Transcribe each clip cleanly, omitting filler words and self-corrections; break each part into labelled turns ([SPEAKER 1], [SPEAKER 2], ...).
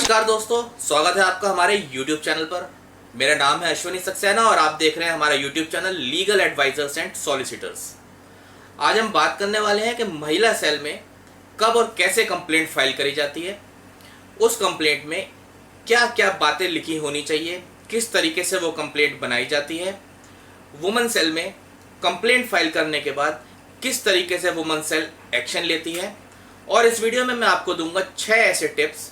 [SPEAKER 1] नमस्कार दोस्तों, स्वागत है आपका हमारे YouTube चैनल पर। मेरा नाम है अश्विनी सक्सेना और आप देख रहे हैं हमारा YouTube channel legal advisers and solicitors. आज हम बात करने वाले हैं कि महिला सेल में कब और कैसे कंप्लेंट फाइल करी जाती है, उस कंप्लेंट में क्या क्या बातें लिखी होनी चाहिए, किस तरीके से वो कंप्लेंट बनाई जाती है, वुमेन सेल में कंप्लेंट फाइल करने के बाद किस तरीके से वुमेन सेल एक्शन लेती है। और इस वीडियो में मैं आपको दूंगा 6 ऐसे टिप्स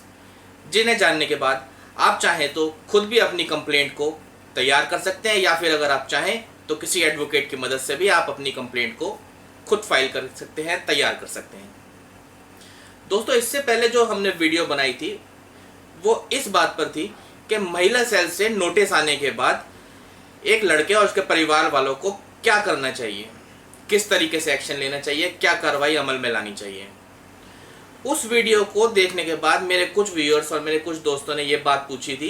[SPEAKER 1] जिन्हें जानने के बाद आप चाहें तो खुद भी अपनी कंप्लेंट को तैयार कर सकते हैं, या फिर अगर आप चाहें तो किसी एडवोकेट की मदद से भी आप अपनी कंप्लेंट को खुद फाइल कर सकते हैं, तैयार कर सकते हैं। दोस्तों, इससे पहले जो हमने वीडियो बनाई थी वो इस बात पर थी कि महिला सेल से नोटिस आने के बाद एक लड़के और उसके परिवार वालों को क्या करना चाहिए, किस तरीके से एक्शन लेना चाहिए, क्या कार्रवाई अमल में लानी चाहिए। उस वीडियो को देखने के बाद मेरे कुछ व्यूअर्स और मेरे कुछ दोस्तों ने ये बात पूछी थी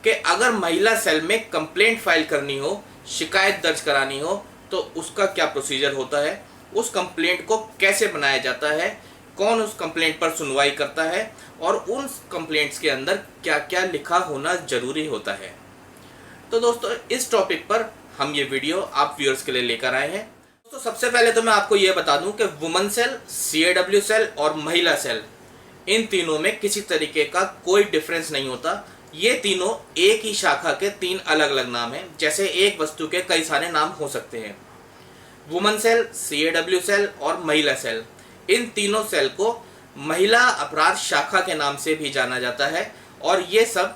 [SPEAKER 1] कि अगर महिला सेल में कंप्लेंट फाइल करनी हो, शिकायत दर्ज करानी हो, तो उसका क्या प्रोसीजर होता है, उस कंप्लेंट को कैसे बनाया जाता है, कौन उस कंप्लेंट पर सुनवाई करता है और उन कंप्लेंट्स के अंदर क्या क्या लिखा होना जरूरी होता है। तो दोस्तों, इस टॉपिक पर हम ये वीडियो आप व्यूअर्स के लिए लेकर आए हैं। तो सबसे पहले तो मैं आपको ये बता दूं कि वुमेन सेल, CAW सेल और महिला सेल, इन तीनों में किसी तरीके का कोई डिफरेंस नहीं होता। ये तीनों एक ही शाखा के 3 अलग अलग नाम हैं, जैसे एक वस्तु के कई सारे नाम हो सकते हैं। वुमेन सेल, CAW सेल और महिला सेल, इन तीनों सेल को महिला अपराध शाखा के नाम से भी जाना जाता है और ये सब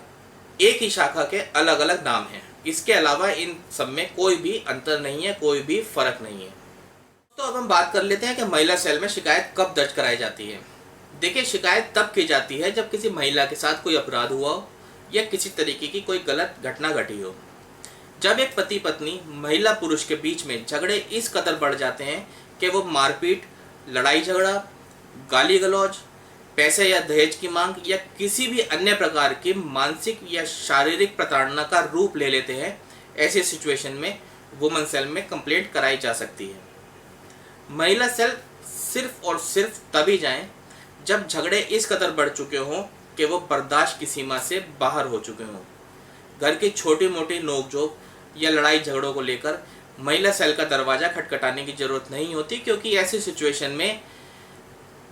[SPEAKER 1] एक ही शाखा के अलग अलग नाम हैं। इसके अलावा इन सब में कोई भी अंतर नहीं है, कोई भी फर्क नहीं है। तो अब हम बात कर लेते हैं कि महिला सेल में शिकायत कब दर्ज कराई जाती है। देखिए, शिकायत तब की जाती है जब किसी महिला के साथ कोई अपराध हुआ हो या किसी तरीके की कोई गलत घटना घटी हो। जब एक पति पत्नी महिला पुरुष के बीच में झगड़े इस कदर बढ़ जाते हैं कि वो मारपीट, लड़ाई झगड़ा, गाली गलौज, पैसे या दहेज की मांग या किसी भी अन्य प्रकार की मानसिक या शारीरिक प्रताड़ना का रूप ले लेते हैं, ऐसी सिचुएशन में वुमेन सेल में कंप्लेंट कराई जा सकती है। महिला सेल सिर्फ और सिर्फ तभी जाएं जब झगड़े इस कदर बढ़ चुके हों कि वो बर्दाश्त की सीमा से बाहर हो चुके हों। घर की छोटी मोटी नोकझोंक या लड़ाई झगड़ों को लेकर महिला सेल का दरवाज़ा खटखटाने की ज़रूरत नहीं होती, क्योंकि ऐसी सिचुएशन में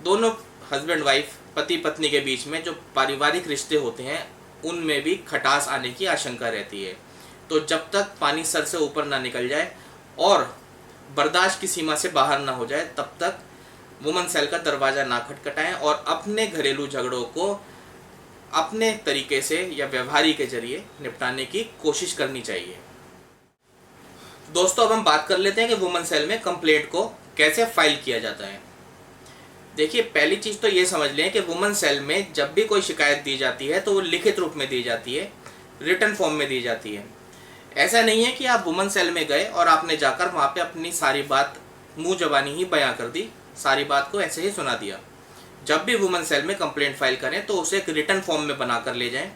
[SPEAKER 1] दोनों हस्बैंड वाइफ, पति पत्नी के बीच में जो पारिवारिक रिश्ते होते हैं उनमें भी खटास आने की आशंका रहती है। तो जब तक पानी सर से ऊपर ना निकल जाए और बर्दाश्त की सीमा से बाहर ना हो जाए, तब तक वुमेन सेल का दरवाज़ा ना खटखटाएं और अपने घरेलू झगड़ों को अपने तरीके से या व्यवहारी के जरिए निपटाने की कोशिश करनी चाहिए। दोस्तों, अब हम बात कर लेते हैं कि वुमेन सेल में कंप्लेंट को कैसे फाइल किया जाता है। देखिए, पहली चीज़ तो ये समझ लें कि वुमेन सेल में जब भी कोई शिकायत दी जाती है तो वो लिखित रूप में दी जाती है, रिटन फॉर्म में दी जाती है। ऐसा नहीं है कि आप वुमेन सेल में गए और आपने जाकर वहाँ पे अपनी सारी बात मुंह जबानी ही बयां कर दी, सारी बात को ऐसे ही सुना दिया। जब भी वुमेन सेल में कंप्लेंट फाइल करें तो उसे एक रिटन फॉर्म में बना कर ले जाएं।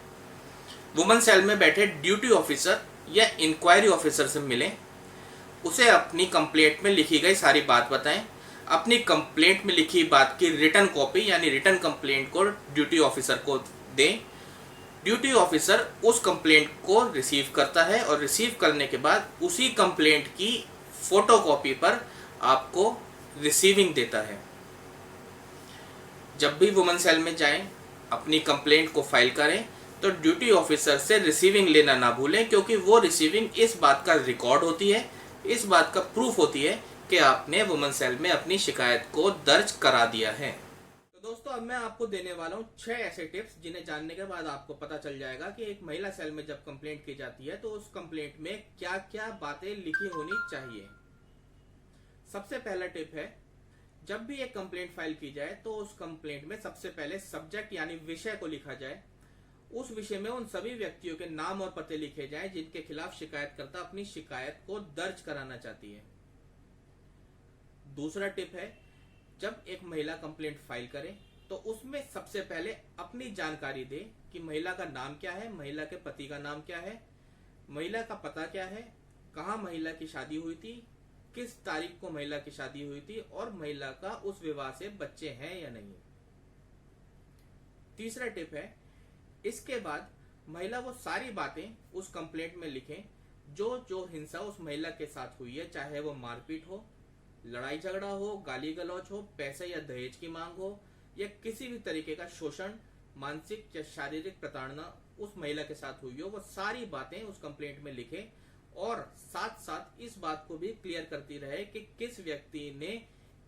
[SPEAKER 1] वुमेन सेल में बैठे ड्यूटी ऑफिसर या इंक्वायरी ऑफिसर से मिलें, उसे अपनी कंप्लेंट में लिखी गई सारी बात बताएं। अपनी कंप्लेंट में लिखी बात की रिटन कॉपी यानी रिटन कंप्लेंट को ड्यूटी ऑफिसर को दें। ड्यूटी ऑफिसर उस कंप्लेंट को रिसीव करता है और रिसीव करने के बाद उसी कंप्लेंट की फोटोकॉपी पर आपको रिसीविंग देता है। जब भी वुमेन सेल में जाएं, अपनी कंप्लेंट को फाइल करें तो ड्यूटी ऑफिसर से रिसीविंग लेना ना भूलें, क्योंकि वो रिसीविंग इस बात का रिकॉर्ड होती है, इस बात का प्रूफ होती है कि आपने वुमेन सेल में अपनी शिकायत को दर्ज करा दिया है। तो दोस्तों, अब मैं आपको देने वाला हूँ 6 ऐसे टिप्स जिन्हें जानने के बाद आपको पता चल जाएगा कि एक महिला सेल में जब कंप्लेंट की जाती है तो उस कंप्लेंट में क्या क्या बातें लिखी होनी चाहिए। सबसे पहला टिप है, जब भी एक कंप्लेंट फाइल की जाए तो उस कंप्लेंट में सबसे पहले सब्जेक्ट यानी विषय को लिखा जाए। उस विषय में उन सभी व्यक्तियों के नाम और पते लिखे जाएं जिनके खिलाफ शिकायतकर्ता अपनी शिकायत को दर्ज कराना चाहती है। दूसरा टिप है, जब एक महिला कंप्लेंट फाइल करे तो उसमें सबसे पहले अपनी जानकारी दे कि महिला का नाम क्या है, महिला के पति का नाम क्या है, महिला का पता क्या है, कहाँ महिला की शादी हुई थी, किस तारीख को महिला की शादी हुई थी और महिला का उस विवाह से बच्चे हैं या नहीं। तीसरा टिप है, इसके बाद महिला वो सारी बातें उस कंप्लेंट में लिखें जो हिंसा उस महिला के साथ हुई है, चाहे वो मारपीट हो, लड़ाई झगड़ा हो, गाली गलौज हो, पैसे या दहेज की मांग हो, या किसी भी तरीके का शोषण, मानसिक या शारीरिक प्रताड़ना उस महिला के साथ हुई हो, वो सारी बातें उस कंप्लेंट में लिखे और साथ साथ इस बात को भी क्लियर करती रहे कि किस व्यक्ति ने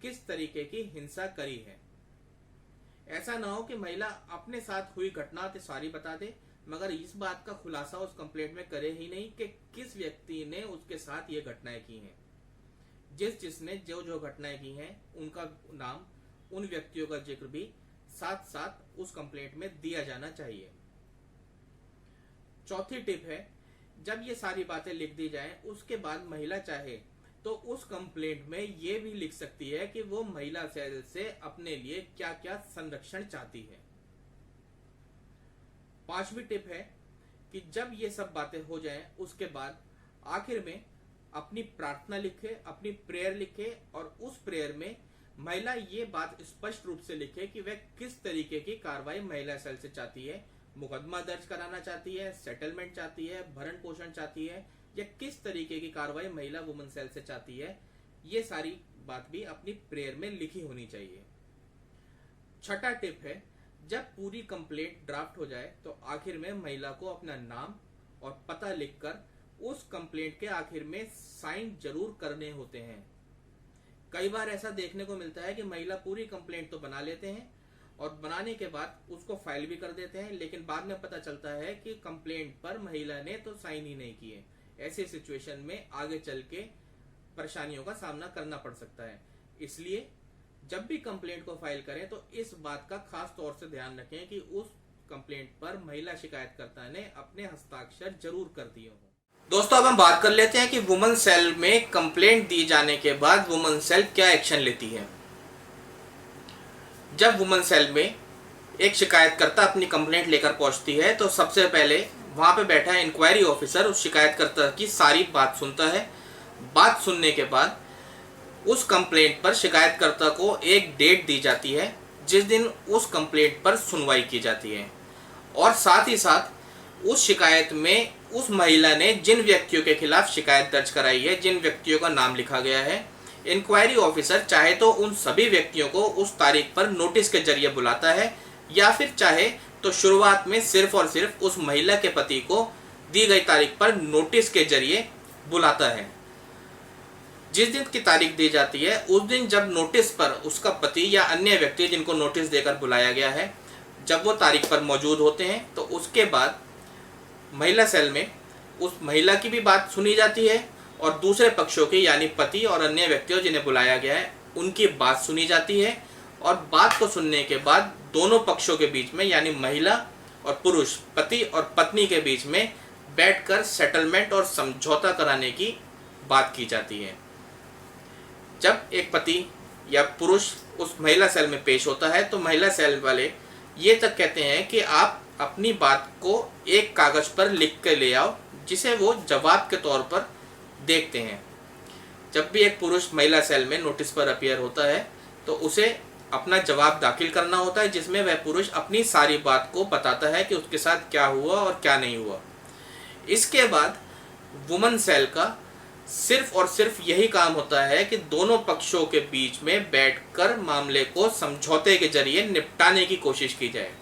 [SPEAKER 1] किस तरीके की हिंसा करी है। ऐसा ना हो कि महिला अपने साथ हुई घटना तो सारी बता दे मगर इस बात का खुलासा उस कंप्लेंट में करे ही नहीं कि किस व्यक्ति ने उसके साथ ये घटनाएं की हैं। जिसने जो घटनाएं की हैं उनका नाम, उन व्यक्तियों का जिक्र भी साथ साथ उस कंप्लेंट में दिया जाना चाहिए। चौथी टिप है, जब ये सारी बातें लिख दी जाएं, उसके बाद महिला चाहे तो उस कंप्लेंट में ये भी लिख सकती है कि वो महिला सेल से अपने लिए क्या क्या संरक्षण चाहती है। पांचवी टिप है कि जब ये सब बातें हो जाएं, उसके बाद आखिर में अपनी प्रार्थना लिखे, अपनी प्रेयर लिखे और उस प्रेयर में महिला ये बात स्पष्ट रूप से लिखे कि वह किस तरीके की कार्रवाई महिला सेल से चाहती है। मुकदमा दर्ज कराना चाहती है, सेटलमेंट चाहती है, भरण पोषण चाहती है, या किस तरीके की कार्रवाई महिला वुमन सेल से चाहती है। ये सारी बात भी अपनी प्रेयर में लिखी होनी चाहिए। छठा टिप है, जब पूरी कंप्लेंट ड्राफ्ट हो जाए तो आखिर में महिला को अपना नाम और पता लिखकर उस कंप्लेंट के आखिर में साइन जरूर करने होते हैं। कई बार ऐसा देखने को मिलता है कि महिला पूरी कंप्लेंट तो बना लेते हैं और बनाने के बाद उसको फाइल भी कर देते हैं, लेकिन बाद में पता चलता है कि कंप्लेंट पर महिला ने तो साइन ही नहीं किए। ऐसे सिचुएशन में आगे चल के परेशानियों का सामना करना पड़ सकता है। इसलिए जब भी कंप्लेंट को फाइल करें तो इस बात का खास तौर से ध्यान रखें कि उस कंप्लेंट पर महिला शिकायतकर्ता ने अपने हस्ताक्षर जरूर कर दिए हों। दोस्तों, अब हम बात कर लेते हैं कि वुमन सेल में कंप्लेंट दी जाने के बाद वुमन सेल क्या एक्शन लेती है। जब वुमन सेल में एक शिकायतकर्ता अपनी कंप्लेंट लेकर पहुंचती है तो सबसे पहले वहां पे बैठा इंक्वायरी ऑफिसर उस शिकायतकर्ता की सारी बात सुनता है। बात सुनने के बाद उस कंप्लेंट पर शिकायतकर्ता को एक डेट दी जाती है जिस दिन उस कंप्लेंट पर सुनवाई की जाती है, और साथ ही साथ उस शिकायत में उस महिला ने जिन व्यक्तियों के खिलाफ शिकायत दर्ज कराई है, जिन व्यक्तियों का नाम लिखा गया है, इंक्वायरी ऑफिसर चाहे तो उन सभी व्यक्तियों को उस तारीख पर नोटिस के जरिए बुलाता है, या फिर चाहे तो शुरुआत में सिर्फ और सिर्फ उस महिला के पति को दी गई तारीख पर नोटिस के जरिए बुलाता है। जिस दिन की तारीख दी जाती है उस दिन जब नोटिस पर उसका पति या अन्य व्यक्ति जिनको नोटिस देकर बुलाया गया है, जब वो तारीख पर मौजूद होते हैं तो उसके बाद महिला सेल में उस महिला की भी बात सुनी जाती है और दूसरे पक्षों की यानी पति और अन्य व्यक्तियों जिन्हें बुलाया गया है उनकी बात सुनी जाती है। और बात को सुनने के बाद दोनों पक्षों के बीच में यानी महिला और पुरुष, पति और पत्नी के बीच में बैठकर सेटलमेंट और समझौता कराने की बात की जाती है। जब एक पति या पुरुष उस महिला सेल में पेश होता है तो महिला सेल वाले ये तक कहते हैं कि आप अपनी बात को एक कागज पर लिख कर ले आओ जिसे वो जवाब के तौर पर देखते हैं। जब भी एक पुरुष महिला सेल में नोटिस पर अपीयर होता है तो उसे अपना जवाब दाखिल करना होता है जिसमें वह पुरुष अपनी सारी बात को बताता है कि उसके साथ क्या हुआ और क्या नहीं हुआ। इसके बाद वुमन सेल का सिर्फ और सिर्फ यही काम होता है कि दोनों पक्षों के बीच में बैठकर मामले को समझौते के जरिए निपटाने की कोशिश की जाए।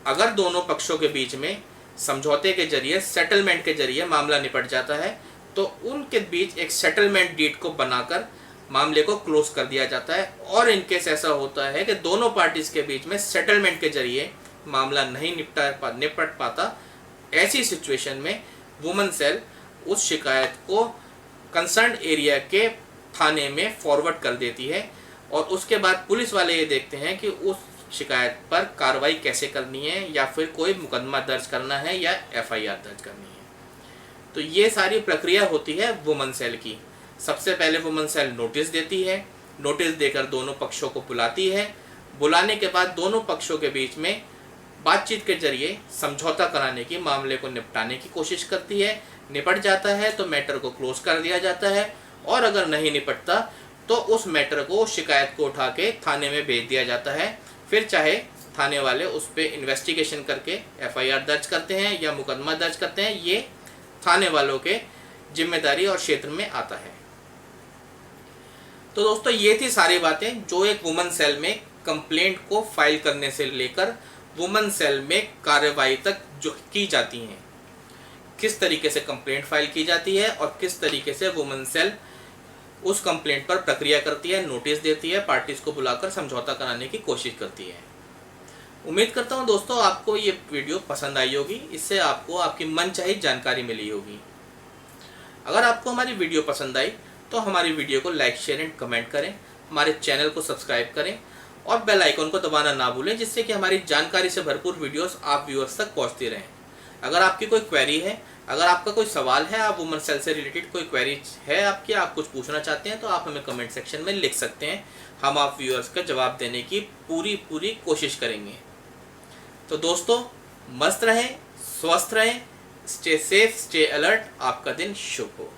[SPEAKER 1] अगर दोनों पक्षों के बीच में समझौते के जरिए, सेटलमेंट के जरिए मामला निपट जाता है तो उनके बीच एक सेटलमेंट डीड को बनाकर मामले को क्लोज कर दिया जाता है। और इन केस ऐसा होता है कि दोनों पार्टीज के बीच में सेटलमेंट के जरिए मामला नहीं निपट पाता, ऐसी सिचुएशन में वुमन सेल उस शिकायत को कंसर्न एरिया के थाने में फॉरवर्ड कर देती है और उसके बाद पुलिस वाले ये देखते हैं कि उस शिकायत पर कार्रवाई कैसे करनी है, या फिर कोई मुकदमा दर्ज करना है या एफआईआर दर्ज करनी है। तो ये सारी प्रक्रिया होती है वुमन सेल की। सबसे पहले वुमन सेल नोटिस देती है, नोटिस देकर दोनों पक्षों को बुलाती है, बुलाने के बाद दोनों पक्षों के बीच में बातचीत के जरिए समझौता कराने की, मामले को निपटाने की कोशिश करती है। निपट जाता है तो मैटर को क्लोज कर दिया जाता है, और अगर नहीं निपटता तो उस मैटर को, शिकायत को उठा के थाने में भेज दिया जाता है। फिर चाहे थाने वाले उस पर इन्वेस्टिगेशन करके FIR दर्ज करते हैं या मुकदमा दर्ज करते हैं, ये थाने वालों के जिम्मेदारी और क्षेत्र में आता है। तो दोस्तों ये थी सारी बातें जो एक वुमेन सेल में कंप्लेंट को फाइल करने से लेकर वुमेन सेल में कार्रवाई तक जो की जाती हैं, किस तरीके से कंप्लेंट फाइल की जाती है और किस तरीके से वुमेन सेल उस कंप्लेंट पर प्रक्रिया करती है, नोटिस देती है, पार्टीज को बुलाकर समझौता कराने की कोशिश करती है। उम्मीद करता हूं दोस्तों आपको ये वीडियो पसंद आई होगी, इससे आपको आपकी मनचाही जानकारी मिली होगी। अगर आपको हमारी वीडियो पसंद आई तो हमारी वीडियो को लाइक, शेयर एंड कमेंट करें, हमारे चैनल को सब्सक्राइब करें और बेल आइकन को दबाना ना भूलें, जिससे कि हमारी जानकारी से भरपूर वीडियोस आप व्यूअर्स तक पहुंचती रहें। अगर आपकी कोई क्वेरी है, अगर आपका कोई सवाल है, आप वुमेन सेल से रिलेटेड कोई क्वेरी है आपकी, आप कुछ पूछना चाहते हैं, तो आप हमें कमेंट सेक्शन में लिख सकते हैं। हम आप व्यूअर्स का जवाब देने की पूरी कोशिश करेंगे। तो दोस्तों मस्त रहें, स्वस्थ रहें, स्टे सेफ, स्टे अलर्ट, आपका दिन शुभ हो।